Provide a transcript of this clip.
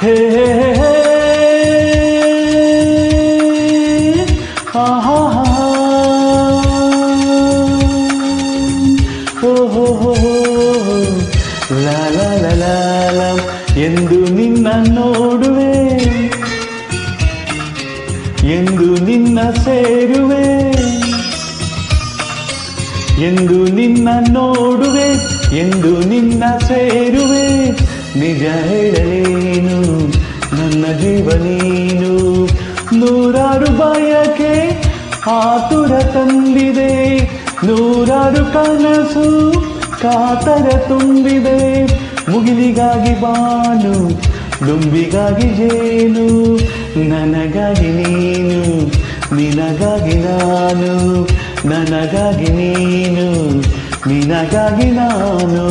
ಹೇ ಹೇ ಹೇ ಹಾ ಹಾ ಹಾ ಹೋ ಹೋ ಹೋ ಲಾ ಲಾ ಲಾ ಲಾ ಲಾ ಎಂದು ನಿನ್ನ ನೋಡುವೆ, ಎಂದು ನಿನ್ನ ಸೇರುವೆ, ಎಂದು ನಿನ್ನ ನೋಡುವೆ, ಎಂದು ನಿನ್ನ ಸೇರುವೆ. ನಿಜ ಹೇಳಲೇನು ನನ್ನ ಜೀವ ನೀನು. ನೂರಾರು ಬಯಕೆ ಆತುರ ತಂದಿದೆ, ನೂರಾರು ಕನಸು ಕಾತರ ತುಂಬಿದೆ. ಮುಗಿಲಿಗಾಗಿ ಬಾನು, ದುಂಬಿಗಾಗಿ ಜೇನು, ನನಗಾಗಿ ನೀನು, ನಿನಗಾಗಿ ನಾನು, ನನಗಾಗಿ ನೀನು, ನಿನಗಾಗಿ ನಾನು.